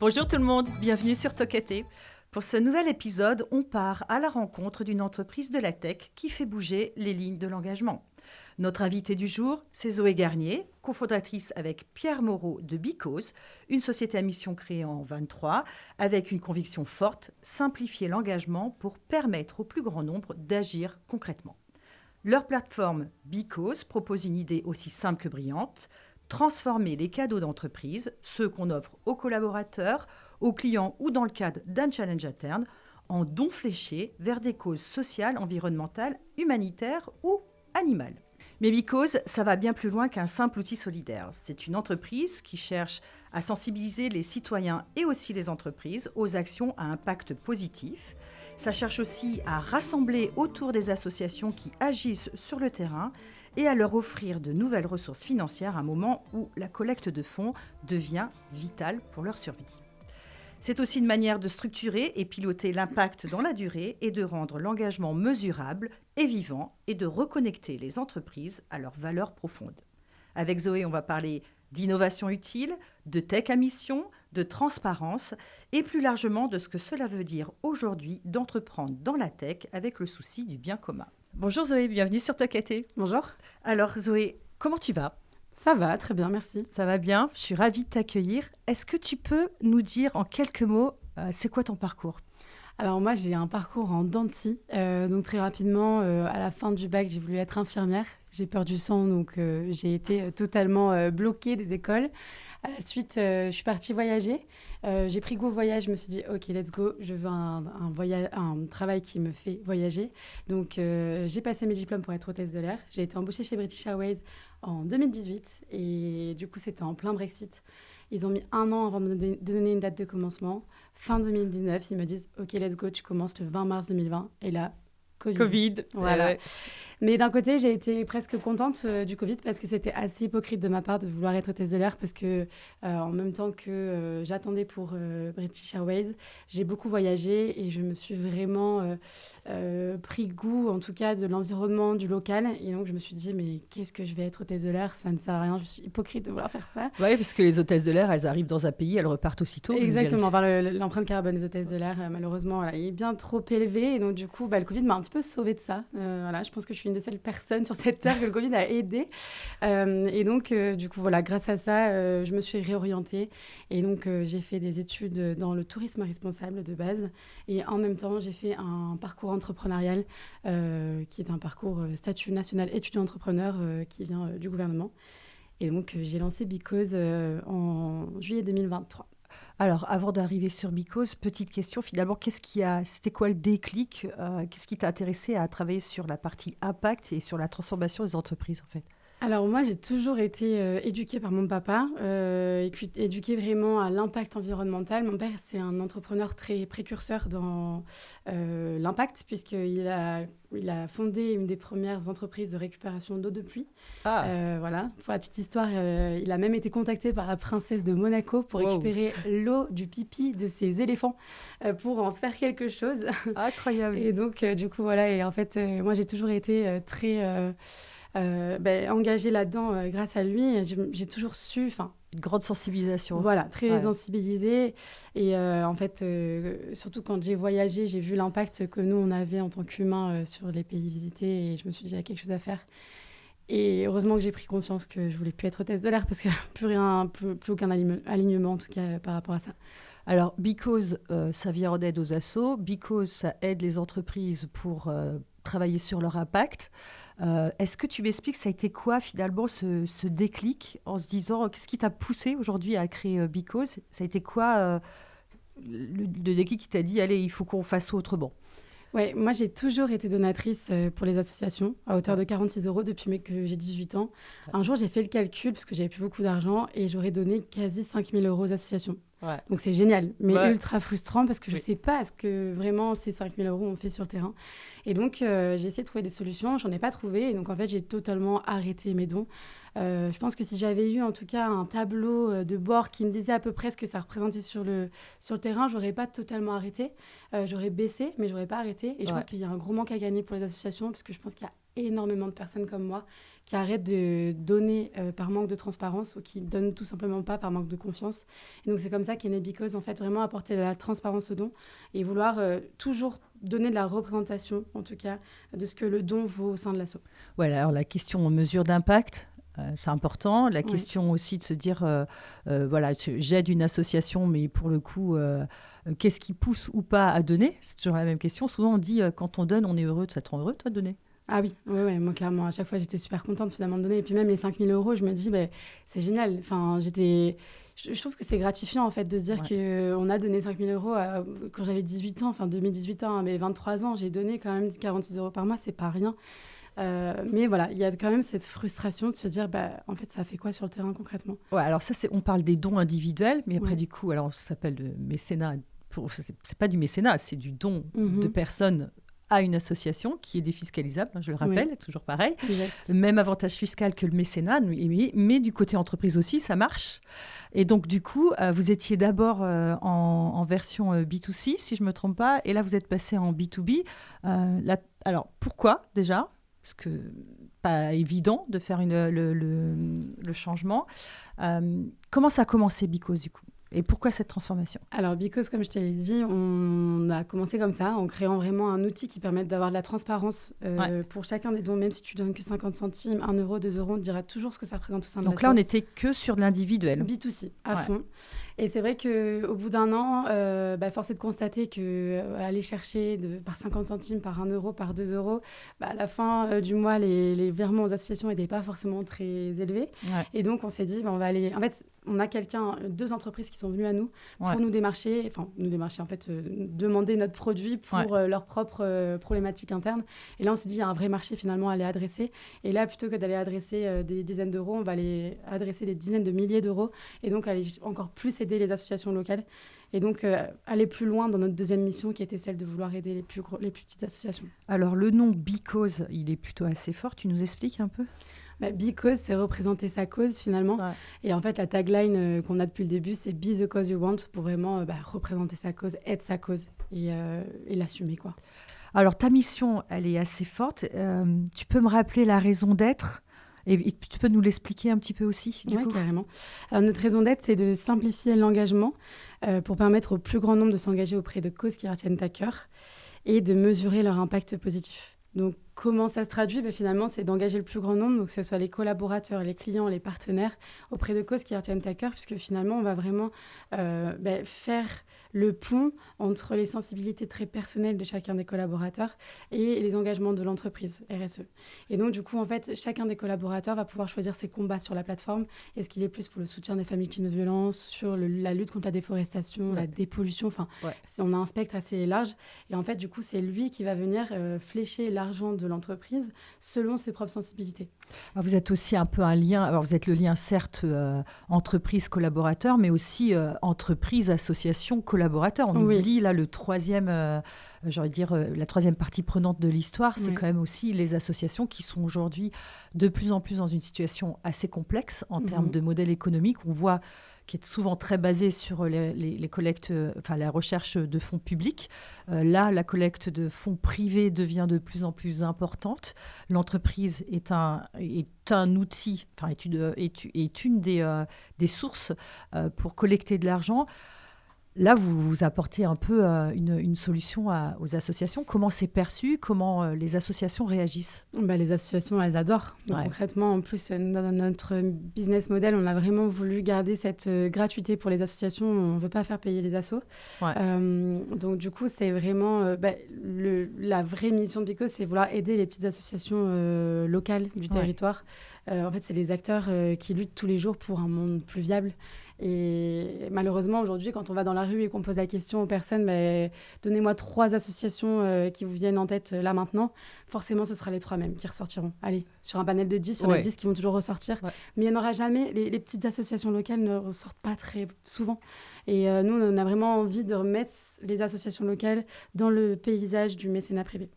Bonjour tout le monde, bienvenue sur Tokaté. Pour ce nouvel épisode, on part à la rencontre d'une entreprise de la tech qui fait bouger les lignes de l'engagement. Notre invitée du jour, c'est Zoé Garnier, cofondatrice avec Pierre Moreau de Because, une société à mission créée en 2023, avec une conviction forte, simplifier l'engagement pour permettre au plus grand nombre d'agir concrètement. Leur plateforme Because propose une idée aussi simple que brillante, transformer les cadeaux d'entreprise, ceux qu'on offre aux collaborateurs, aux clients ou dans le cadre d'un challenge interne, en dons fléchés vers des causes sociales, environnementales, humanitaires ou animales. Mais Because, ça va bien plus loin qu'un simple outil solidaire. C'est une entreprise qui cherche à sensibiliser les citoyens et aussi les entreprises aux actions à impact positif. Ça cherche aussi à rassembler autour des associations qui agissent sur le terrain et à leur offrir de nouvelles ressources financières à un moment où la collecte de fonds devient vitale pour leur survie. C'est aussi une manière de structurer et piloter l'impact dans la durée et de rendre l'engagement mesurable et vivant et de reconnecter les entreprises à leurs valeurs profondes. Avec Zoé, on va parler d'innovation utile, de tech à mission, de transparence et plus largement de ce que cela veut dire aujourd'hui d'entreprendre dans la tech avec le souci du bien commun. Bonjour Zoé, bienvenue sur Tokaté. Bonjour. Alors Zoé, comment tu vas ? Ça va, très bien, merci. Ça va bien, je suis ravie de t'accueillir. Est-ce que tu peux nous dire en quelques mots, c'est quoi ton parcours ? Alors moi, j'ai un parcours en dents de scie. Donc très rapidement, à la fin du bac, j'ai voulu être infirmière. J'ai peur du sang, donc j'ai été totalement bloquée des écoles. À la suite, je suis partie voyager. J'ai pris goût au voyage. Je me suis dit, OK, let's go. Je veux un travail qui me fait voyager. Donc, j'ai passé mes diplômes pour être hôtesse de l'air. J'ai été embauchée chez British Airways en 2018. Et du coup, c'était en plein Brexit. Ils ont mis 1 an avant de me donner une date de commencement. Fin 2019, ils me disent, OK, let's go. Tu commences le 20 mars 2020. Et là, Covid. Voilà. Ouais. Mais d'un côté, j'ai été presque contente du Covid parce que c'était assez hypocrite de ma part de vouloir être hôtesse de l'air parce que en même temps que j'attendais pour British Airways, j'ai beaucoup voyagé et je me suis vraiment pris goût, en tout cas, de l'environnement, du local. Et donc, je me suis dit, mais qu'est-ce que je vais être hôtesse de l'air ? Ça ne sert à rien, je suis hypocrite de vouloir faire ça. Oui, parce que les hôtesses de l'air, elles arrivent dans un pays, elles repartent aussitôt. Exactement, enfin, l'empreinte carbone des hôtesses de l'air, malheureusement, voilà, est bien trop élevée. Et donc, du coup, le Covid m'a un petit peu sauvée de ça. Voilà, je pense que je suis une des seules personnes sur cette terre que le Covid a aidé. Et donc, du coup, voilà, grâce à ça, je me suis réorientée. Et donc, j'ai fait des études dans le tourisme responsable de base. Et en même temps, j'ai fait un parcours entrepreneurial qui est un parcours statut national étudiant-entrepreneur qui vient du gouvernement. Et donc, j'ai lancé Because en juillet 2023. Alors, avant d'arriver sur Because, petite question, finalement, c'était quoi le déclic ? Qu'est-ce qui t'a intéressé à travailler sur la partie impact et sur la transformation des entreprises, en fait ? Alors moi, j'ai toujours été éduquée par mon papa, éduquée vraiment à l'impact environnemental. Mon père, c'est un entrepreneur très précurseur dans l'impact, puisqu'il a fondé une des premières entreprises de récupération d'eau de pluie. Voilà. Pour la petite histoire, il a même été contacté par la princesse de Monaco pour récupérer l'eau du pipi de ses éléphants pour en faire quelque chose. Incroyable. Et donc, du coup, voilà. Et en fait, moi, j'ai toujours été très... engagée là-dedans grâce à lui. J'ai toujours su... Une grande sensibilisation. Voilà, très sensibilisée. Et en fait, surtout quand j'ai voyagé, j'ai vu l'impact que nous, on avait en tant qu'humains sur les pays visités. Et je me suis dit, il y a quelque chose à faire. Et heureusement que j'ai pris conscience que je ne voulais plus être hôtesse de l'air parce que plus aucun alignement, en tout cas, par rapport à ça. Alors, Because, ça vient en aide aux assos. Because, ça aide les entreprises pour travailler sur leur impact. Est-ce que tu m'expliques, ça a été quoi finalement ce déclic en se disant, qu'est-ce qui t'a poussé aujourd'hui à créer Because ? Ça a été quoi le déclic qui t'a dit, allez, il faut qu'on fasse autrement ? Ouais, moi j'ai toujours été donatrice pour les associations à hauteur de 46 € depuis que j'ai 18 ans. Un jour j'ai fait le calcul parce que j'avais plus beaucoup d'argent et j'aurais donné quasi 5 000 € aux associations. Ouais. Donc c'est génial, mais ultra frustrant parce que je ne sais pas ce que vraiment ces 5 000 € ont fait sur le terrain. Et donc j'ai essayé de trouver des solutions, j'en ai pas trouvé. Et donc en fait j'ai totalement arrêté mes dons. Je pense que si j'avais eu en tout cas un tableau de bord qui me disait à peu près ce que ça représentait sur le terrain, j'aurais pas totalement arrêté. J'aurais baissé, mais j'aurais pas arrêté. Et je pense qu'il y a un gros manque à gagner pour les associations parce que je pense qu'il y a énormément de personnes comme moi qui arrêtent de donner par manque de transparence ou qui donnent tout simplement pas par manque de confiance. Et donc c'est comme ça qu'est né Because, en fait, vraiment apporter de la transparence au don et vouloir toujours donner de la représentation, en tout cas, de ce que le don vaut au sein de l'asso. Ouais, alors la question mesure d'impact, c'est important. La Oui. question aussi de se dire, voilà, j'aide une association, mais pour le coup, qu'est-ce qui pousse ou pas à donner? C'est toujours la même question. Souvent, on dit, quand on donne, on est heureux. Ça te rend heureux, toi, de donner? Ah oui, ouais, ouais, moi clairement, à chaque fois j'étais super contente finalement de donner. Et puis même les 5 000 euros, je me dis, bah, c'est génial. Enfin, je trouve que c'est gratifiant en fait de se dire qu'on a donné 5 000 euros quand j'avais 18 ans, enfin 2018 ans, mais 23 ans, j'ai donné quand même 46 euros par mois, c'est pas rien. Mais voilà, il y a quand même cette frustration de se dire, bah, en fait, ça fait quoi sur le terrain concrètement? Ouais, alors ça, on parle des dons individuels, mais après, Ouais. du coup, alors ça s'appelle le mécénat. C'est pas du mécénat, c'est du don de personnes à une association qui est défiscalisable, je le rappelle, toujours pareil. Exact. Même avantage fiscal que le mécénat, mais du côté entreprise aussi, ça marche. Et donc, du coup, vous étiez d'abord en version B2C, si je ne me trompe pas, et là, vous êtes passé en B2B. Alors, pourquoi déjà? Parce que pas évident de faire le changement. Comment ça a commencé, Because, du coup? Et pourquoi cette transformation? Alors, Because, comme je te l'ai dit, on a commencé comme ça, en créant vraiment un outil qui permette d'avoir de la transparence pour chacun des dons, même si tu donnes que 50 centimes, 1 euro, 2 euros, on te dira toujours ce que ça représente au sein de l'asso. Donc là, on n'était que sur de l'individuel. B2C, à fond. Et c'est vrai qu'au bout d'un an, force est de constater qu'aller chercher par 50 centimes, par 1 euro, par 2 euros, à la fin du mois, les virements aux associations n'étaient pas forcément très élevés. Ouais. Et donc, on s'est dit, on va aller... En fait, on a deux entreprises qui sont venues à nous pour nous démarcher, en fait, demander notre produit pour leurs propres problématiques internes. Et là, on s'est dit, il y a un vrai marché finalement à aller adresser. Et là, plutôt que d'aller adresser des dizaines d'euros, on va aller adresser des dizaines de milliers d'euros et donc aller encore plus aider les associations locales. Et donc, aller plus loin dans notre deuxième mission qui était celle de vouloir aider les plus petites associations. Alors, le nom Because, il est plutôt assez fort. Tu nous expliques un peu ? Because, c'est représenter sa cause finalement. Ouais. Et en fait, la tagline qu'on a depuis le début, c'est Be the cause you want, pour vraiment représenter sa cause, être sa cause et l'assumer, quoi. Alors, ta mission, elle est assez forte. Tu peux me rappeler la raison d'être ? Et tu peux nous l'expliquer un petit peu aussi, du coup ? Oui, carrément. Alors, notre raison d'être, c'est de simplifier l'engagement pour permettre au plus grand nombre de s'engager auprès de causes qui leur tiennent à cœur et de mesurer leur impact positif. Donc, comment ça se traduit ? Finalement, c'est d'engager le plus grand nombre, donc que ce soit les collaborateurs, les clients, les partenaires, auprès de causes qui leur tiennent à cœur, puisque finalement, on va vraiment faire le pont entre les sensibilités très personnelles de chacun des collaborateurs et les engagements de l'entreprise RSE. Et donc, du coup, en fait, chacun des collaborateurs va pouvoir choisir ses combats sur la plateforme. Est-ce qu'il est plus pour le soutien des familles victimes de violences, sur la lutte contre la déforestation, la dépollution, on a un spectre assez large. Et en fait, du coup, c'est lui qui va venir flécher l'argent de l'entreprise selon ses propres sensibilités. Alors vous êtes aussi un peu un lien, alors vous êtes le lien certes entreprise-collaborateur, mais aussi entreprise-association collaborateur. On oublie là le troisième, la troisième partie prenante de l'histoire, c'est quand même aussi les associations qui sont aujourd'hui de plus en plus dans une situation assez complexe en termes de modèle économique. On voit qui est souvent très basée sur les collectes, la recherche de fonds publics. Là, la collecte de fonds privés devient de plus en plus importante. L'entreprise est un outil, est une des sources pour collecter de l'argent. Là, vous apportez un peu une solution aux associations. Comment c'est perçu ? Comment les associations réagissent ? Les associations, elles adorent. Donc, concrètement, en plus, dans notre business model, on a vraiment voulu garder cette gratuité pour les associations. On ne veut pas faire payer les assos. Donc, du coup, c'est vraiment la vraie mission de Because, c'est vouloir aider les petites associations locales du territoire. En fait, c'est les acteurs qui luttent tous les jours pour un monde plus viable. Et malheureusement, aujourd'hui, quand on va dans la rue et qu'on pose la question aux personnes, donnez-moi 3 associations qui vous viennent en tête là maintenant, forcément, ce sera les 3 mêmes qui ressortiront. Allez, sur un panel de 10, il y en a 10 qui vont toujours ressortir. Mais il n'y en aura jamais. Les petites associations locales ne ressortent pas très souvent. Et nous, on a vraiment envie de remettre les associations locales dans le paysage du mécénat privé.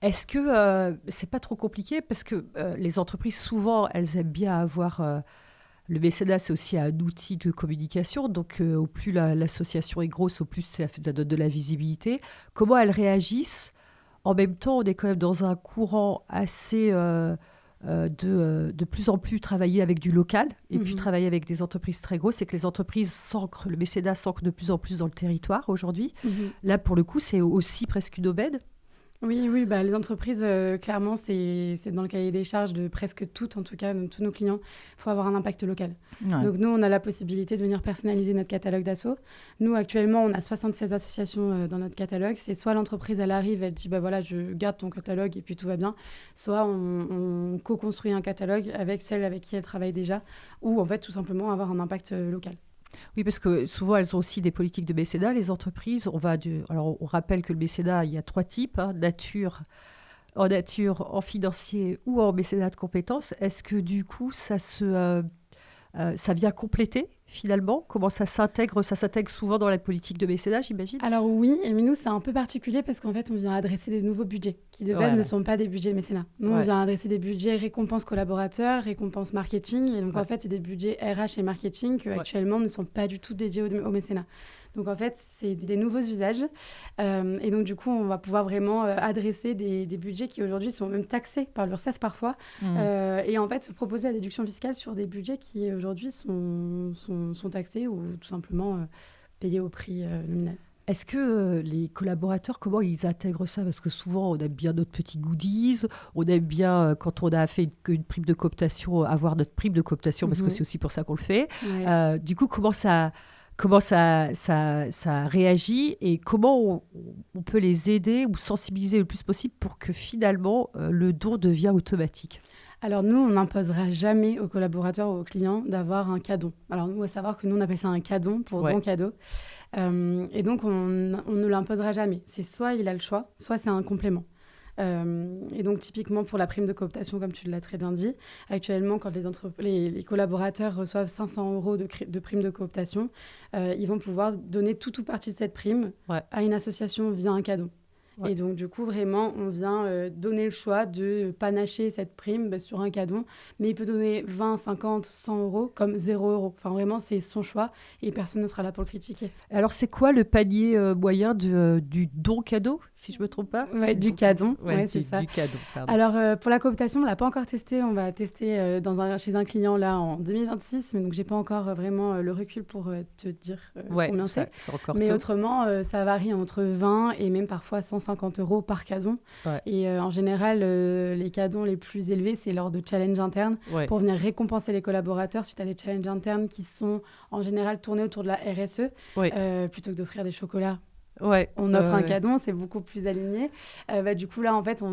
Est-ce que c'est pas trop compliqué ? Parce que les entreprises, souvent, elles aiment bien avoir... le mécénat, c'est aussi un outil de communication. Donc, au plus l'association est grosse, au plus ça donne de la visibilité. Comment elles réagissent en même temps, on est quand même dans un courant assez de plus en plus travailler avec du local et puis travailler avec des entreprises très grosses. C'est que les entreprises s'ancrent, le mécénat s'ancre de plus en plus dans le territoire aujourd'hui. Là, pour le coup, c'est aussi presque une aubaine. Oui, oui, les entreprises, clairement, c'est dans le cahier des charges de presque toutes, en tout cas, de tous nos clients. Il faut avoir un impact local. Ouais. Donc, nous, on a la possibilité de venir personnaliser notre catalogue d'assaut. Nous, actuellement, on a 76 associations dans notre catalogue. C'est soit l'entreprise, elle arrive, elle dit, voilà, je garde ton catalogue et puis tout va bien. Soit on co-construit un catalogue avec celle avec qui elle travaille déjà, ou en fait, tout simplement avoir un impact local. Oui, parce que souvent, elles ont aussi des politiques de mécénat, les entreprises. Alors, on rappelle que le mécénat, il y a 3 types, en nature, en financier ou en mécénat de compétences. Est-ce que du coup, ça vient compléter finalement? Comment ça s'intègre? Ça s'intègre souvent dans la politique de mécénat, j'imagine? Alors oui, mais nous, c'est un peu particulier parce qu'en fait, on vient adresser des nouveaux budgets qui de base ne sont pas des budgets de mécénat. Nous, on vient adresser des budgets récompenses collaborateurs, récompenses marketing. Et donc, en fait, c'est des budgets RH et marketing qui actuellement ne sont pas du tout dédiés au mécénat. Donc, en fait, c'est des nouveaux usages. Et donc, du coup, on va pouvoir vraiment adresser des budgets qui, aujourd'hui, sont même taxés par l'URSSAF parfois. Et en fait, se proposer la déduction fiscale sur des budgets qui, aujourd'hui, sont taxés ou tout simplement payés au prix nominal. Est-ce que les collaborateurs, comment ils intègrent ça? Parce que souvent, on aime bien notre petit goodies, on aime bien, quand on a fait une prime de cooptation, avoir notre prime de cooptation, parce que c'est aussi pour ça qu'on le fait. Ouais. Du coup, comment ça réagit et comment on peut les aider ou sensibiliser le plus possible pour que finalement, le don devient automatique? Alors nous, on n'imposera jamais aux collaborateurs ou aux clients d'avoir un cadeau. Alors nous, à savoir que nous, on appelle ça un cadeau pour don cadeau. Et donc, on ne l'imposera jamais. C'est soit il a le choix, soit c'est un complément. Et donc, typiquement, pour la prime de cooptation, comme tu l'as très bien dit, actuellement, quand les collaborateurs reçoivent 500 € de prime de cooptation, ils vont pouvoir donner tout ou partie de cette prime à une association via un cadeau. Ouais. Et donc, du coup, vraiment, on vient donner le choix de panacher cette prime sur un cadeau. Mais il peut donner 20, 50, 100 € comme 0 €. Enfin, vraiment, c'est son choix et personne ne sera là pour le critiquer. Alors, c'est quoi le panier moyen du don cadeau, si je ne me trompe pas? Oui, du cadeau. Ouais, c'est ça. Du cadeau, pardon. Alors, pour la cooptation, on ne l'a pas encore testé. On va tester chez un client là en 2026. Mais donc, je n'ai pas encore vraiment le recul pour te dire combien c'est. Mais autrement, ça varie entre 20 et même parfois 150 € par cadeau. Ouais. Et en général, les cadeaux les plus élevés, c'est lors de challenges internes pour venir récompenser les collaborateurs suite à des challenges internes qui sont en général tournés autour de la RSE. Plutôt que d'offrir des chocolats. On offre un cadeau, c'est beaucoup plus aligné. Du coup, là, en fait, on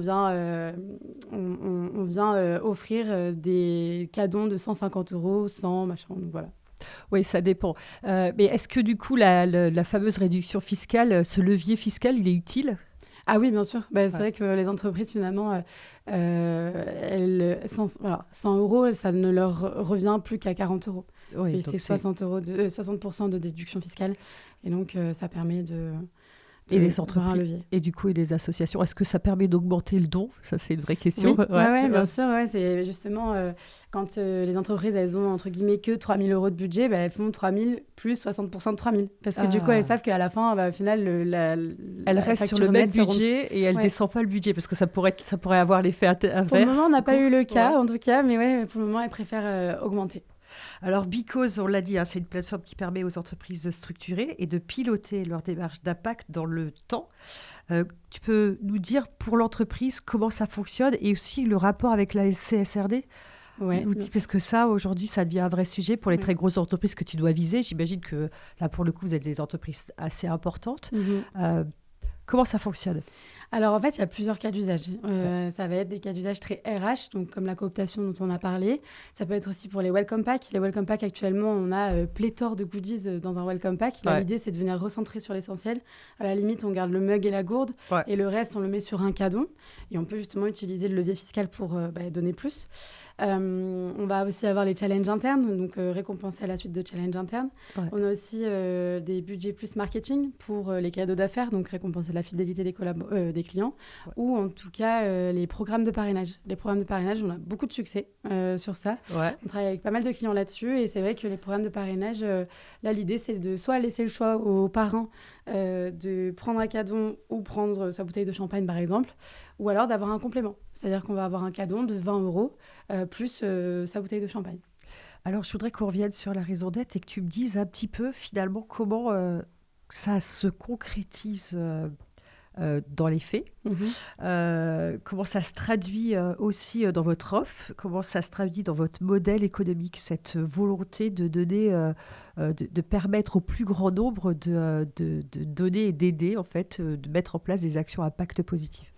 vient offrir des cadeaux de 150 €, 100, machin, donc voilà. Oui, ça dépend. Mais est-ce que du coup, la fameuse réduction fiscale, ce levier fiscal, il est utile ? Ah oui, bien sûr. C'est vrai que les entreprises, finalement, 100 €, ça ne leur revient plus qu'à 40 €. Oui, c'est 60% de déduction fiscale. Et donc, ça permet de et les entreprises et du coup et les associations, est-ce que ça permet d'augmenter le don? Ça, c'est une vraie question. Oui, bien sûr. C'est justement quand les entreprises, elles ont entre guillemets que 3 000 € de budget, elles font 3 000 plus 60% de 3 000. Parce que du coup, elles savent qu'à la fin, au final, elle reste sur le même budget et elle ne descend pas le budget parce que ça pourrait avoir l'effet inverse. Pour le moment, on n'a pas eu le cas, en tout cas, mais pour le moment, elles préfèrent augmenter. Alors, Because, on l'a dit, c'est une plateforme qui permet aux entreprises de structurer et de piloter leur démarche d'impact dans le temps. Tu peux nous dire pour l'entreprise comment ça fonctionne et aussi le rapport avec la CSRD? Parce que ça, aujourd'hui, ça devient un vrai sujet pour les très grosses entreprises que tu dois viser. J'imagine que là, pour le coup, vous êtes des entreprises assez importantes. Comment ça fonctionne? Alors, en fait, il y a plusieurs cas d'usage. Ça va être des cas d'usage très RH, donc comme la cooptation dont on a parlé. Ça peut être aussi pour les Welcome Pack. Les Welcome Pack, actuellement, on a pléthore de goodies dans un Welcome Pack. Là, l'idée, c'est de venir recentrer sur l'essentiel. À la limite, on garde le mug et la gourde. Et le reste, on le met sur un cadeau. Et on peut justement utiliser le levier fiscal pour donner plus. On va aussi avoir les challenges internes, donc récompenser à la suite de challenges internes. On a aussi des budgets plus marketing pour les cadeaux d'affaires, donc récompenser la fidélité des des clients, ou en tout cas les programmes de parrainage. Les programmes de parrainage, on a beaucoup de succès sur ça. Ouais. On travaille avec pas mal de clients là-dessus, et c'est vrai que les programmes de parrainage, là, l'idée, c'est de soit laisser le choix aux parrains de prendre un cadeau ou prendre sa bouteille de champagne, par exemple, ou alors d'avoir un complément. C'est-à-dire qu'on va avoir un cadeau de 20 euros plus sa bouteille de champagne. Alors, je voudrais qu'on revienne sur la raison d'être et que tu me dises un petit peu, finalement, comment ça se concrétise dans les faits. Comment ça se traduit aussi dans votre offre, comment ça se traduit dans votre modèle économique, cette volonté de donner, de permettre au plus grand nombre de donner et d'aider, en fait, de mettre en place des actions à impact positif.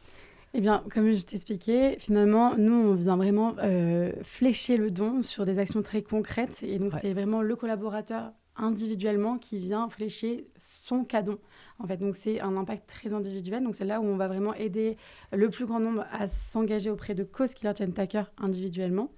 Eh bien, comme je t'expliquais, finalement, nous, on vient vraiment flécher le don sur des actions très concrètes. Et donc, c'était vraiment le collaborateur individuellement qui vient flécher son cadeau. En fait, donc c'est un impact très individuel. Donc c'est là où on va vraiment aider le plus grand nombre à s'engager auprès de causes qui leur tiennent à cœur individuellement.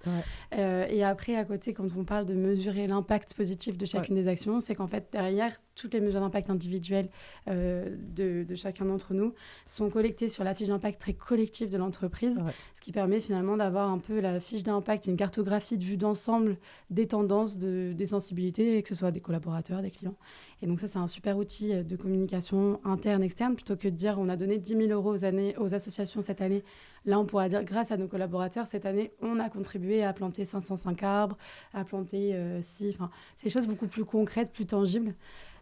Et après, à côté, quand on parle de mesurer l'impact positif de chacune des actions, c'est qu'en fait, derrière, toutes les mesures d'impact individuelles de chacun d'entre nous sont collectées sur la fiche d'impact très collective de l'entreprise, ce qui permet finalement d'avoir un peu la fiche d'impact, une cartographie de vue d'ensemble des tendances, des sensibilités, que ce soit des collaborateurs, des clients. Et donc ça, c'est un super outil de communication interne, externe, plutôt que de dire on a donné 10 000 euros aux associations cette année. Là, on pourra dire grâce à nos collaborateurs, cette année, on a contribué à planter 505 arbres, à planter enfin, c'est des choses beaucoup plus concrètes, plus tangibles.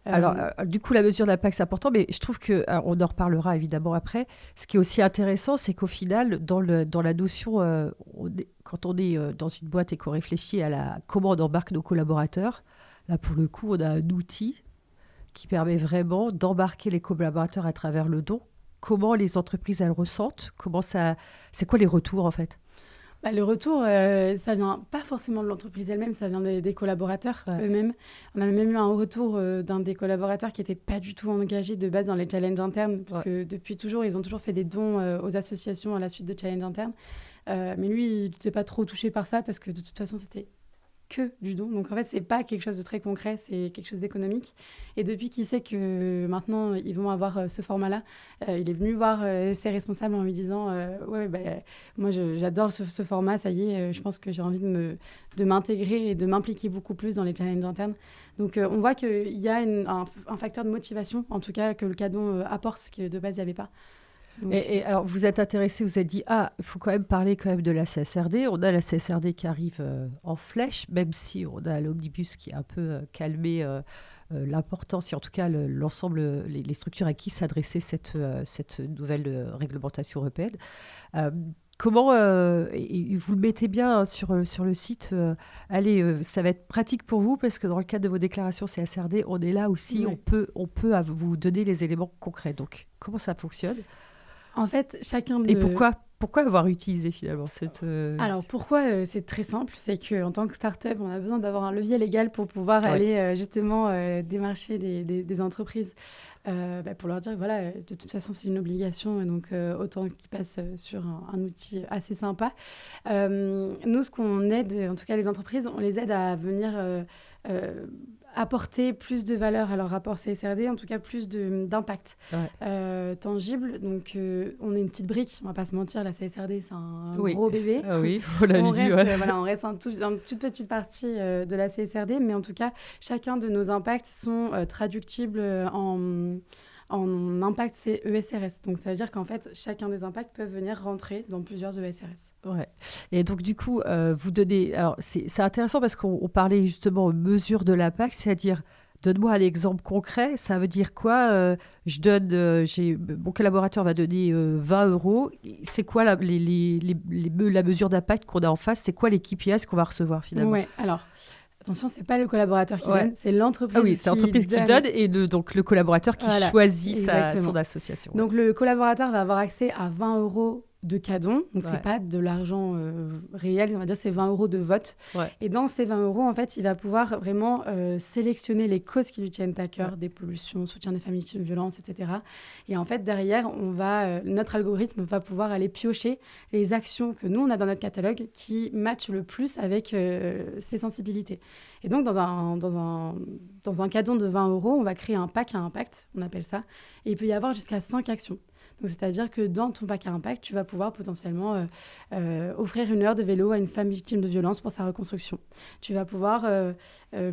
Alors, du coup, la mesure d'impact, c'est important, mais je trouve qu'on en reparlera évidemment après. Ce qui est aussi intéressant, c'est qu'au final, dans la notion, quand on est dans une boîte et qu'on réfléchit à comment on embarque nos collaborateurs, là, pour le coup, on a un outil qui permet vraiment d'embarquer les collaborateurs à travers le don. Comment les entreprises, elles ressentent, c'est quoi les retours, en fait? Le retour, ça vient pas forcément de l'entreprise elle-même, ça vient des collaborateurs eux-mêmes. On a même eu un retour d'un des collaborateurs qui n'était pas du tout engagé de base dans les challenges internes, parce que depuis toujours, ils ont toujours fait des dons aux associations à la suite de challenges internes. Mais lui, il n'était pas trop touché par ça, parce que de toute façon, c'était que du don. Donc en fait, c'est pas quelque chose de très concret, c'est quelque chose d'économique. Et depuis qu'il sait que maintenant ils vont avoir ce format-là, il est venu voir ses responsables en lui disant moi j'adore ce format, ça y est, je pense que j'ai envie de m'intégrer et de m'impliquer beaucoup plus dans les challenges internes. Donc on voit qu'il y a un facteur de motivation, en tout cas que le cadeau apporte, que de base il n'y avait pas. Et alors, vous êtes intéressé, vous avez dit, il faut quand même parler quand même de la CSRD. On a la CSRD qui arrive en flèche, même si on a l'omnibus qui a un peu calmé l'importance, et en tout cas l'ensemble, les structures à qui s'adressait cette nouvelle réglementation européenne. Comment, et vous le mettez bien sur le site, ça va être pratique pour vous, parce que dans le cadre de vos déclarations CSRD, on est là aussi, on peut vous donner les éléments concrets. Donc, comment ça fonctionne ? En fait, Et pourquoi avoir utilisé finalement cette... Alors, pourquoi c'est très simple, c'est qu'en tant que start-up, on a besoin d'avoir un levier légal pour pouvoir aller justement démarcher des entreprises pour leur dire que voilà, de toute façon, c'est une obligation, et donc autant qu'ils passent sur un outil assez sympa. Nous, ce qu'on aide, en tout cas les entreprises, on les aide à venir apporter plus de valeur à leur rapport CSRD, en tout cas plus d'impact tangible. Donc, on est une petite brique, on ne va pas se mentir, la CSRD, c'est un gros bébé. Ah oui, on l'a vu. On reste une toute petite partie de la CSRD, mais en tout cas, chacun de nos impacts sont traductibles en impact ESRS. Donc, ça veut dire qu'en fait, chacun des impacts peuvent venir rentrer dans plusieurs ESRS. Ouais. Et donc, du coup, vous donnez... Alors, c'est intéressant parce qu'on parlait justement mesure de l'impact, c'est-à-dire, donne-moi un exemple concret. Ça veut dire quoi mon collaborateur va donner 20 euros. C'est quoi la mesure d'impact qu'on a en face? C'est quoi les KPIs qu'on va recevoir finalement? Oui, alors... Attention, ce n'est pas le collaborateur qui donne, c'est l'entreprise qui donne. C'est l'entreprise qui donne et donc le collaborateur qui choisit son association. Donc, le collaborateur va avoir accès à 20 euros de cadeau. Donc, ce n'est pas de l'argent réel, on va dire c'est 20 euros de vote. Et dans ces 20 euros, en fait, il va pouvoir vraiment sélectionner les causes qui lui tiennent à cœur, des pollutions, soutien des familles de violences, etc. Et en fait, derrière, notre algorithme va pouvoir aller piocher les actions que nous, on a dans notre catalogue qui matchent le plus avec ses sensibilités. Et donc, dans un cadeau de 20 euros, on va créer un pack à impact, on appelle ça. Et il peut y avoir jusqu'à 5 actions. Donc, c'est-à-dire que dans ton pack à impact, tu vas pouvoir potentiellement offrir 1 heure de vélo à une femme victime de violence pour sa reconstruction. Tu vas pouvoir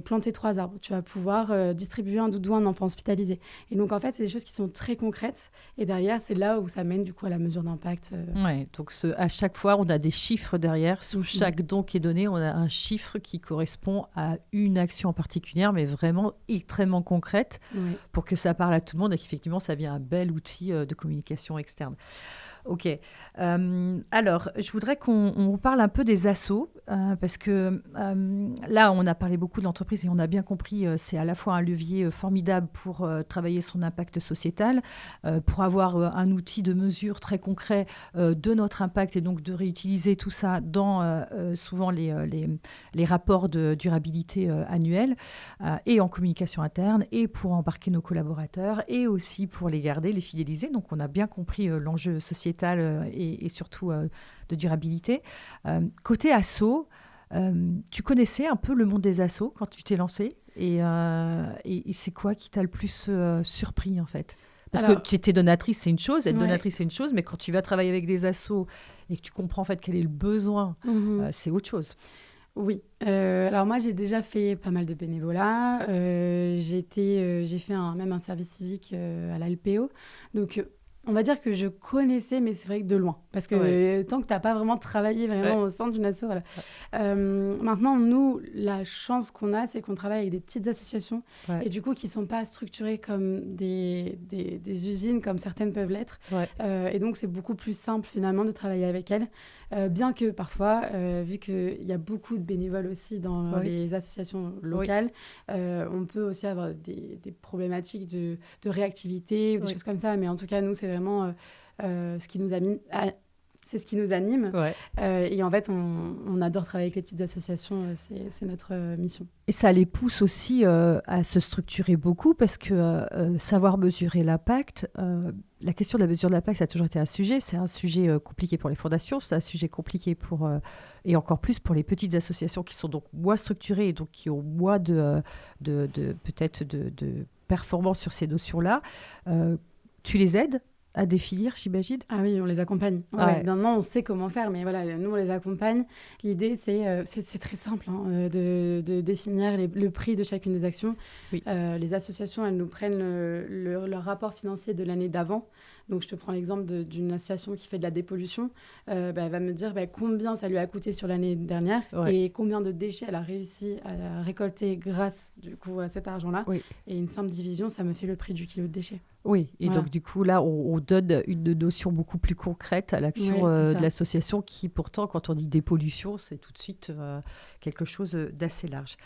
planter 3 arbres. Tu vas pouvoir distribuer un doudou à un enfant hospitalisé. Et donc, en fait, c'est des choses qui sont très concrètes. Et derrière, c'est là où ça mène du coup à la mesure d'impact. Ouais, donc à chaque fois, on a des chiffres derrière. Sous chaque don qui est donné, on a un chiffre qui correspond à une action en particulier, mais vraiment extrêmement concrète pour que ça parle à tout le monde et qu'effectivement, ça devient un bel outil de communication externe. Ok. Alors, je voudrais qu'on vous parle un peu des assos, parce que là, on a parlé beaucoup de l'entreprise et on a bien compris, c'est à la fois un levier formidable pour travailler son impact sociétal, pour avoir un outil de mesure très concret de notre impact et donc de réutiliser tout ça dans souvent les rapports de durabilité annuels et en communication interne et pour embarquer nos collaborateurs et aussi pour les garder, les fidéliser. Donc, on a bien compris l'enjeu sociétal et surtout de durabilité. Côté asso, tu connaissais un peu le monde des assos quand tu t'es lancée et c'est quoi qui t'a le plus surpris en fait? Parce que tu étais donatrice, c'est une chose, être donatrice, c'est une chose, mais quand tu vas travailler avec des assos et que tu comprends en fait quel est le besoin, c'est autre chose. Oui. Alors moi, j'ai déjà fait pas mal de bénévolat. J'ai fait même un service civique à la LPO. Donc, on va dire que je connaissais, mais c'est vrai que de loin. Parce que tant que tu n'as pas vraiment travaillé au sein d'une asso, voilà. Maintenant, nous, la chance qu'on a, c'est qu'on travaille avec des petites associations et du coup, qui ne sont pas structurées comme des usines, comme certaines peuvent l'être. Et donc, c'est beaucoup plus simple, finalement, de travailler avec elles. Bien que parfois, vu qu'il y a beaucoup de bénévoles aussi dans les associations locales, on peut aussi avoir des problématiques de réactivité ou des choses comme ça. Mais en tout cas, nous, c'est vraiment ce qui nous anime. C'est ce qui nous anime. Et en fait, on adore travailler avec les petites associations. C'est notre mission. Et ça les pousse aussi à se structurer beaucoup parce que savoir mesurer l'impact, la question de la mesure de l'impact, ça a toujours été un sujet. C'est un sujet compliqué pour les fondations, c'est un sujet compliqué et encore plus pour les petites associations qui sont donc moins structurées et donc qui ont moins peut-être de performance sur ces notions-là. Tu les aides à définir, j'imagine? Ah oui, on les accompagne. Maintenant, on sait comment faire, mais voilà, nous, on les accompagne. L'idée, c'est très simple de définir le prix de chacune des actions. Les associations, elles nous prennent leur rapport financier de l'année d'avant. Donc, je te prends l'exemple d'une association qui fait de la dépollution. Elle va me dire combien ça lui a coûté sur l'année dernière et combien de déchets elle a réussi à récolter grâce du coup, à cet argent-là. Et une simple division, ça me fait le prix du kilo de déchets. Oui, et donc du coup, là, on donne une notion beaucoup plus concrète à l'action de l'association qui, pourtant, quand on dit dépollution, c'est tout de suite quelque chose d'assez large.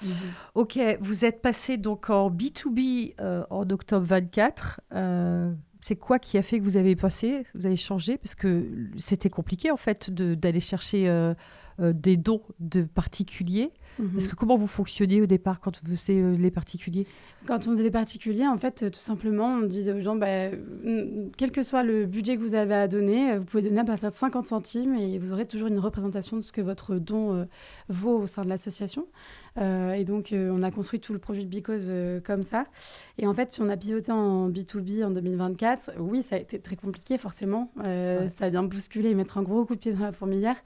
Ok, vous êtes passé donc en B2B en octobre 24. C'est quoi qui a fait que vous avez changé? Parce que c'était compliqué, en fait, d'aller chercher des dons de particuliers. Parce que comment vous fonctionniez au départ quand vous faisiez les particuliers? Quand on faisait les particuliers, en fait, tout simplement, on disait aux gens, quel que soit le budget que vous avez à donner, vous pouvez donner à partir de 50 centimes et vous aurez toujours une représentation de ce que votre don vaut au sein de l'association. Et donc, on a construit tout le projet de Because comme ça. Et en fait, si on a pivoté en B2B en 2024, oui, ça a été très compliqué, forcément. Ça a bien bousculé et mettre un gros coup de pied dans la fourmilière.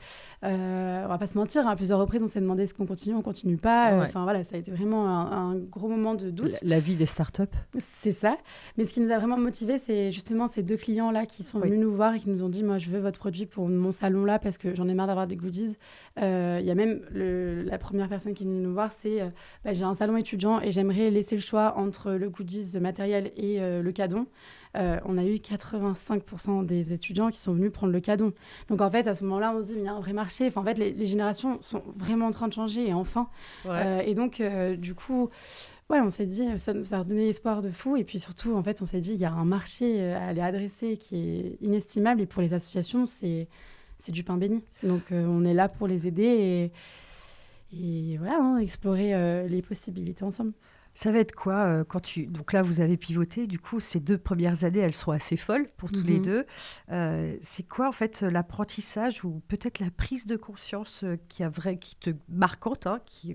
On va pas se mentir, à plusieurs reprises, on s'est demandé est-ce qu'on continue pas. Enfin, voilà, ça a été vraiment un gros moment de doute. La vie des startups. C'est ça. Mais ce qui nous a vraiment motivés, c'est justement ces 2 clients-là qui sont venus nous voir et qui nous ont dit, moi, je veux votre produit pour mon salon-là parce que j'en ai marre d'avoir des goodies. Il y a même la première personne qui est venue nous voir, c'est j'ai un salon étudiant et j'aimerais laisser le choix entre le goodies matériel et le cadeau. On a eu 85% des étudiants qui sont venus prendre le cadeau. Donc en fait, à ce moment-là, on se dit, mais il y a un vrai marché. Enfin, en fait, les générations sont vraiment en train de changer et enfin. Et donc, du coup, on s'est dit, ça nous a redonné espoir de fou. Et puis surtout, en fait, on s'est dit, il y a un marché à aller adresser qui est inestimable. Et pour les associations, c'est du pain béni. Donc, on est là pour les aider et voilà, explorer les possibilités ensemble. Ça va être quoi donc là, vous avez pivoté. Du coup, ces 2 premières années, elles sont assez folles pour tous les deux. C'est quoi, en fait, l'apprentissage ou peut-être la prise de conscience qui te marquante,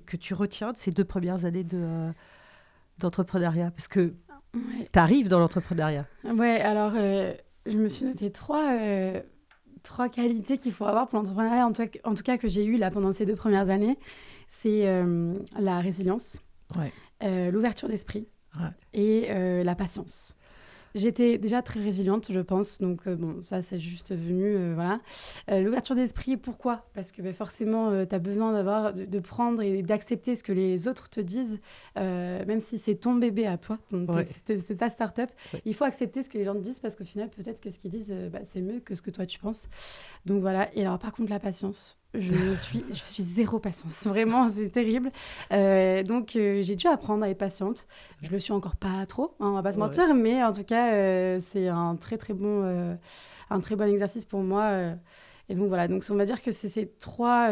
que tu retiens de ces 2 premières années d'entrepreneuriat? Parce que tu arrives dans l'entrepreneuriat. Ouais, alors... je me suis noté trois qualités qu'il faut avoir pour l'entrepreneuriat, en tout cas que j'ai eues là pendant ces 2 premières années. C'est la résilience, Ouais. l'ouverture d'esprit Ouais. et la patience. J'étais déjà très résiliente, je pense, donc bon, ça, c'est juste venu, voilà. L'ouverture d'esprit, pourquoi ? Parce que forcément, tu as besoin de prendre et d'accepter ce que les autres te disent, même si c'est ton bébé à toi, donc Ouais. c'est ta start-up. Ouais. Il faut accepter ce que les gens te disent parce qu'au final, peut-être que ce qu'ils disent, c'est mieux que ce que toi, tu penses. Donc voilà, et alors par contre, la patience. Je suis zéro patience, vraiment, c'est terrible. Donc j'ai dû apprendre à être patiente. Je le suis encore pas trop, hein, on va pas se Ouais. mentir, mais en tout cas, c'est un très bon exercice pour moi. Et donc voilà, donc on va dire que c'est ces 3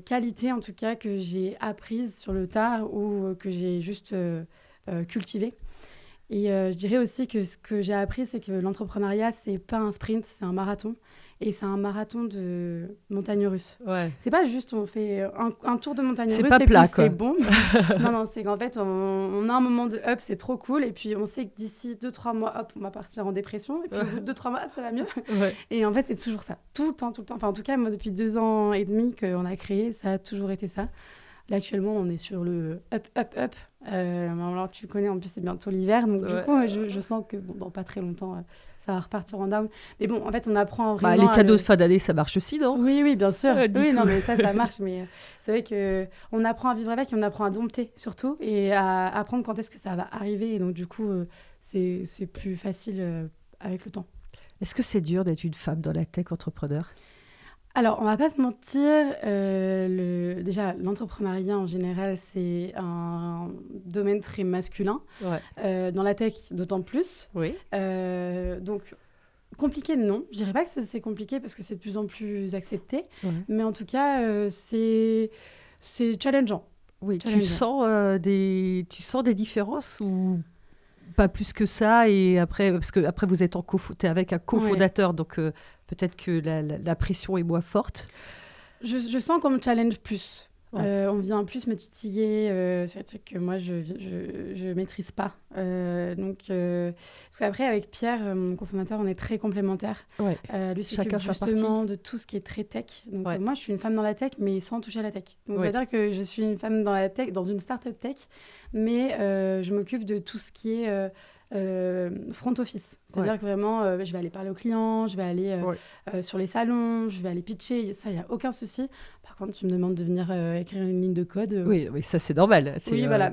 qualités en tout cas que j'ai apprises sur le tard ou que j'ai juste cultivées. Et je dirais aussi que ce que j'ai appris, c'est que l'entrepreneuriat, c'est pas un sprint, c'est un marathon. Et c'est un marathon de montagne russe. Ouais. C'est pas juste on fait un tour de montagne C'est russe pas et plat, puis quoi. c'est bon. Non, c'est qu'en fait, on a un moment de up, c'est trop cool. Et puis on sait que d'ici 2-3 mois, hop, on va partir en dépression. Et puis au bout de 2-3 mois, hop, ça va mieux. Ouais. Et en fait, c'est toujours ça. Tout le temps. Enfin, en tout cas, moi, depuis 2 ans et demi qu'on a créé, ça a toujours été ça. Là, actuellement, on est sur le up. Alors, tu connais, en plus, c'est bientôt l'hiver. Donc, du Ouais. coup, je sens que dans pas très longtemps, ça va repartir en down. Mais bon, en fait, on apprend Bah, vraiment les cadeaux de fin d'année, ça marche aussi, non ? Oui, bien sûr. Du Oui, coup. non, mais ça marche. Mais c'est vrai qu'on apprend à vivre avec et on apprend à dompter, surtout, et à apprendre quand est-ce que ça va arriver. Et donc, du coup, c'est plus facile avec le temps. Est-ce que c'est dur d'être une femme dans la tech entrepreneur ? Alors, on va pas se mentir, déjà, l'entrepreneuriat en général, c'est un domaine très masculin. Ouais. Dans la tech, d'autant plus. Oui. Donc, compliqué, non. Je dirais pas que c'est compliqué parce que c'est de plus en plus accepté. Ouais. Mais en tout cas, c'est challengeant. Oui. Tu Challengeant. sens des différences ou pas plus que ça ? Et après, parce que après vous êtes t'es avec un cofondateur, donc peut-être que la pression est moins forte. Je sens qu'on me challenge plus. Ouais. On vient plus me titiller sur des trucs que moi, je maîtrise pas. Parce qu'après, avec Pierre, mon cofondateur, on est très complémentaires. Ouais. Lui Chacun s'occupe sa justement de tout ce qui est très tech. Donc Ouais. moi, je suis une femme dans la tech, mais sans toucher à la tech. Donc Ouais. c'est-à-dire que je suis une femme dans la tech, dans une start-up tech, mais je m'occupe de tout ce qui est front office. C'est-à-dire que vraiment, je vais aller parler aux clients, je vais aller sur les salons, je vais aller pitcher. Ça, il n'y a aucun souci. Par contre, tu me demandes de venir écrire une ligne de code. Oui, ça c'est normal. Oui, voilà.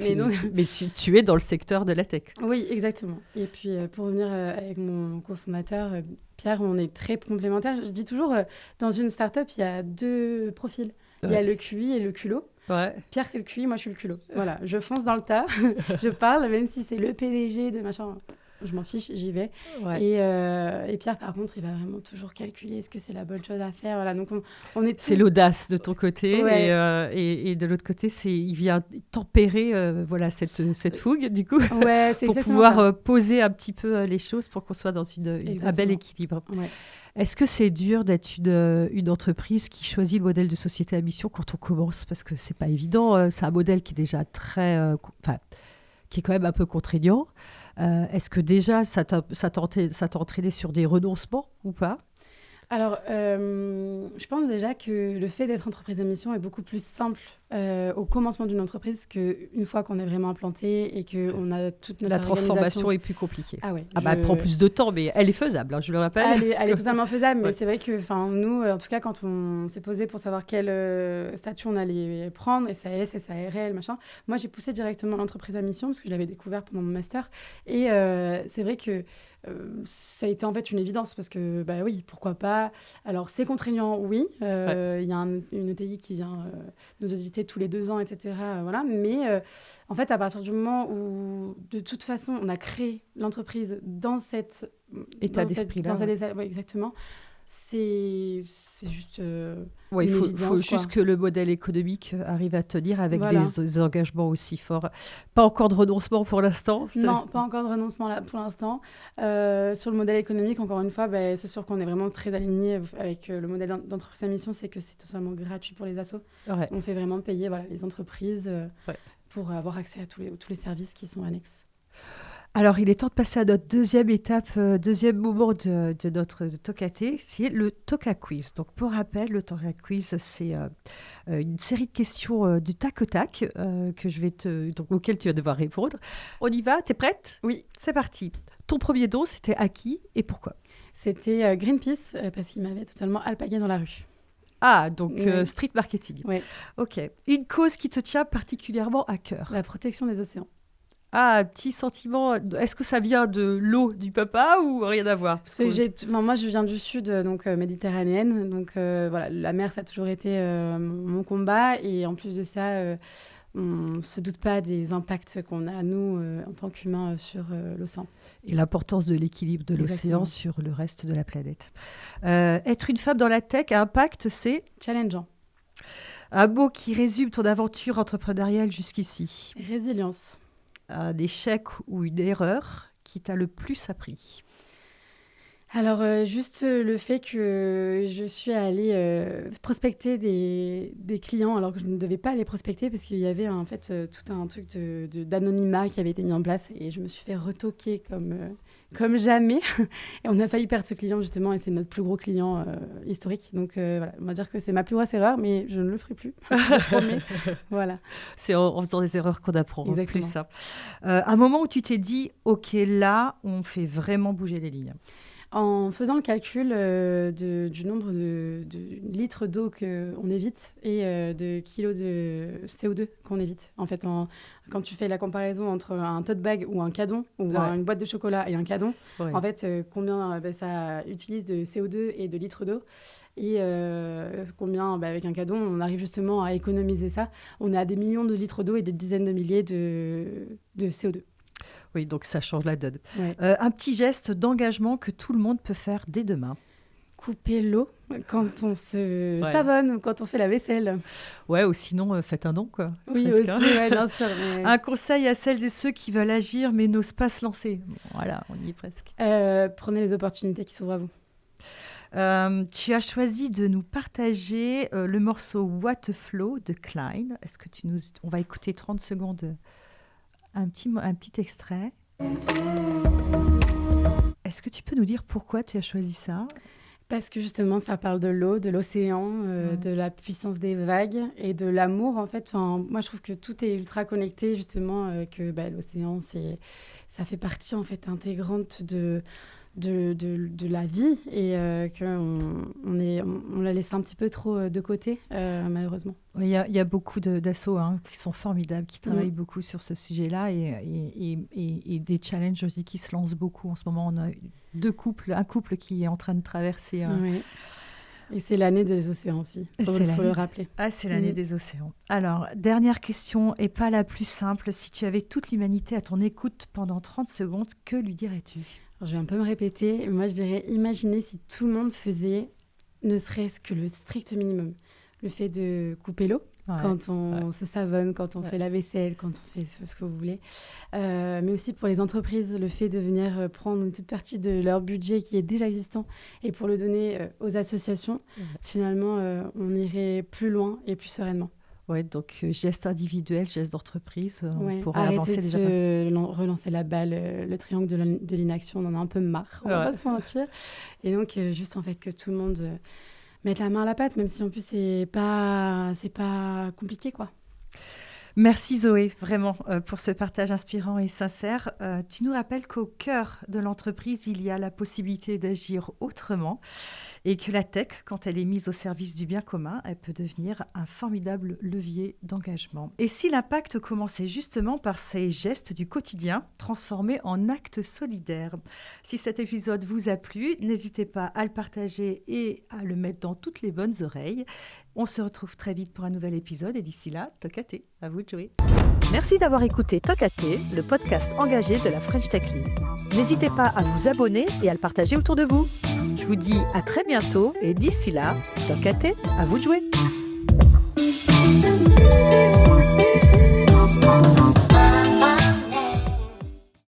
Mais tu es dans le secteur de la tech. Oui, exactement. Et puis, pour revenir avec mon cofondateur, Pierre, on est très complémentaires. Je dis toujours, dans une start-up, il y a 2 profils. Il y a le QI et le culot. Ouais. Pierre, c'est le QI, moi, je suis le culot. Voilà, je fonce dans le tas, je parle, même si c'est le PDG de machin, je m'en fiche, j'y vais. Ouais. Et Pierre, par contre, il va vraiment toujours calculer est-ce que c'est la bonne chose à faire. Voilà, donc on est C'est l'audace de ton côté, Ouais. et de l'autre côté, il vient tempérer cette fougue, du coup, Ouais, c'est pour exactement pouvoir ça. Poser un petit peu les choses pour qu'on soit dans un bel Exactement. équilibre. Ouais. Est-ce que c'est dur d'être une entreprise qui choisit le modèle de société à mission quand on commence ? Parce que c'est pas évident. C'est un modèle qui est déjà qui est quand même un peu contraignant. Est-ce que déjà ça t'a entraîné sur des renoncements ou pas ? Alors, je pense déjà que le fait d'être entreprise à mission est beaucoup plus simple au commencement d'une entreprise qu'une fois qu'on est vraiment implanté et qu'on a toute notre La transformation organisation. est plus compliquée. Ah ouais. Elle prend plus de temps, mais elle est faisable, hein, je le rappelle. Elle est totalement faisable, mais Ouais. c'est vrai que nous, en tout cas, quand on s'est posé pour savoir quel statut on allait prendre, SAS, SARL, machin, moi, j'ai poussé directement l'entreprise à mission parce que je l'avais découvert pendant mon master. Et c'est vrai que ça a été en fait une évidence parce que, bah oui, pourquoi pas. Alors, c'est contraignant, oui. Il y a une ETI qui vient nous auditer tous les 2 ans, etc. Voilà. Mais en fait, à partir du moment où, de toute façon, on a créé l'entreprise dans cet état d'esprit-là. Ouais, exactement. C'est juste Ouais, il une faut évidence, juste quoi. que le modèle économique arrive à tenir avec Voilà. des engagements aussi forts. Pas encore de renoncement pour l'instant. Non, pas encore de renoncement là pour l'instant. Sur le modèle économique, encore une fois, c'est sûr qu'on est vraiment très aligné avec le modèle d'entreprise à mission, c'est que c'est totalement gratuit pour les assos. Ouais. On fait vraiment payer les entreprises pour avoir accès à tous les services qui sont annexes. Alors, il est temps de passer à notre deuxième étape, deuxième moment de notre Tokaté, c'est le Toka Quiz. Donc, pour rappel, le Toka Quiz, c'est une série de questions du tac au tac auxquelles tu vas devoir répondre. On y va, t'es prête ? Oui. C'est parti. Ton premier don, c'était à qui et pourquoi ? C'était Greenpeace, parce qu'il m'avait totalement alpagué dans la rue. Ah, donc Oui. street marketing. Oui. Ok. Une cause qui te tient particulièrement à cœur ? La protection des océans. Ah, un petit sentiment. Est-ce que ça vient de l'eau du papa ou rien à voir ? Parce que- Moi, je viens du sud, donc méditerranéenne. Donc voilà, la mer, ça a toujours été mon combat. Et en plus de ça, on ne se doute pas des impacts qu'on a, nous, en tant qu'humains, sur l'océan. Et l'importance de l'équilibre de l'océan Exactement. sur le reste de la planète. Être une femme dans la tech à impact, c'est Challengeant. un mot qui résume ton aventure entrepreneuriale jusqu'ici. Résilience. Un échec ou une erreur qui t'a le plus appris. Alors, juste le fait que je suis allée prospecter des clients alors que je ne devais pas les prospecter parce qu'il y avait en fait tout un truc d'anonymat qui avait été mis en place et je me suis fait retoquer comme jamais. Et on a failli perdre ce client justement et c'est notre plus gros client historique. Donc voilà, on va dire que c'est ma plus grosse erreur, mais je ne le ferai plus, je promets. Voilà. C'est en faisant des erreurs qu'on apprend. En Exactement. plus, ça. Un moment où tu t'es dit, OK, là, on fait vraiment bouger les lignes. En faisant le calcul du nombre de litres d'eau qu'on évite et de kilos de CO2 qu'on évite. En fait, quand tu fais la comparaison entre un tote bag ou un cadon, ou une boîte de chocolat et un cadon, Ouais. en fait, combien ça utilise de CO2 et de litres d'eau, et combien, avec un cadon, on arrive justement à économiser ça. On est à des millions de litres d'eau et des dizaines de milliers de CO2. Oui, donc ça change la donne. Ouais. Un petit geste d'engagement que tout le monde peut faire dès demain. Couper l'eau quand on se Ouais. savonne ou quand on fait la vaisselle. Ouais, ou sinon, faites un don, quoi. Oui, Presque, aussi, ouais, bien sûr. Mais... Un conseil à celles et ceux qui veulent agir mais n'osent pas se lancer. Bon, voilà, on y est presque. Prenez les opportunités qui s'ouvrent à vous. Tu as choisi de nous partager le morceau What a Flow de Klein. Est-ce que on va écouter 30 secondes, un petit extrait. Est-ce que tu peux nous dire pourquoi tu as choisi ça ? Parce que justement, ça parle de l'eau, de l'océan, de la puissance des vagues et de l'amour, en fait. Enfin, moi, je trouve que tout est ultra connecté, justement, que l'océan, ça fait partie, en fait, intégrante de la vie et on la laisse un petit peu trop de côté, malheureusement. Il y a beaucoup d'assauts qui sont formidables, qui travaillent beaucoup sur ce sujet-là et des challenges aussi qui se lancent beaucoup. En ce moment, on a un couple qui est en train de traverser... Oui. Et c'est l'année des océans aussi, il faut le rappeler. Ah, c'est l'année des océans. Alors, dernière question, et pas la plus simple. Si tu avais toute l'humanité à ton écoute pendant 30 secondes, que lui dirais-tu ? Alors, je vais un peu me répéter, mais moi je dirais, imaginez si tout le monde faisait ne serait-ce que le strict minimum. Le fait de couper l'eau quand on se savonne, quand on fait la vaisselle, quand on fait ce que vous voulez. Mais aussi pour les entreprises, le fait de venir prendre une toute partie de leur budget qui est déjà existant et pour le donner aux associations, finalement, on irait plus loin et plus sereinement. Ouais, donc geste individuel, geste d'entreprise, on pourrait arrêter avancer déjà. Relancer la balle, le triangle de l'inaction, on en a un peu marre, on va pas se mentir. Et donc, juste en fait que tout le monde mette la main à la pâte, même si en plus c'est pas compliqué, quoi. Merci Zoé, vraiment, pour ce partage inspirant et sincère. Tu nous rappelles qu'au cœur de l'entreprise, il y a la possibilité d'agir autrement et que la tech, quand elle est mise au service du bien commun, elle peut devenir un formidable levier d'engagement. Et si l'impact commençait justement par ces gestes du quotidien transformés en actes solidaires. Si cet épisode vous a plu, n'hésitez pas à le partager et à le mettre dans toutes les bonnes oreilles. On se retrouve très vite pour un nouvel épisode et d'ici là, Tokaté, à vous de jouer. Merci d'avoir écouté Tokaté, le podcast engagé de la French Tech League. N'hésitez pas à vous abonner et à le partager autour de vous. Je vous dis à très bientôt et d'ici là, Tokaté, à vous de jouer.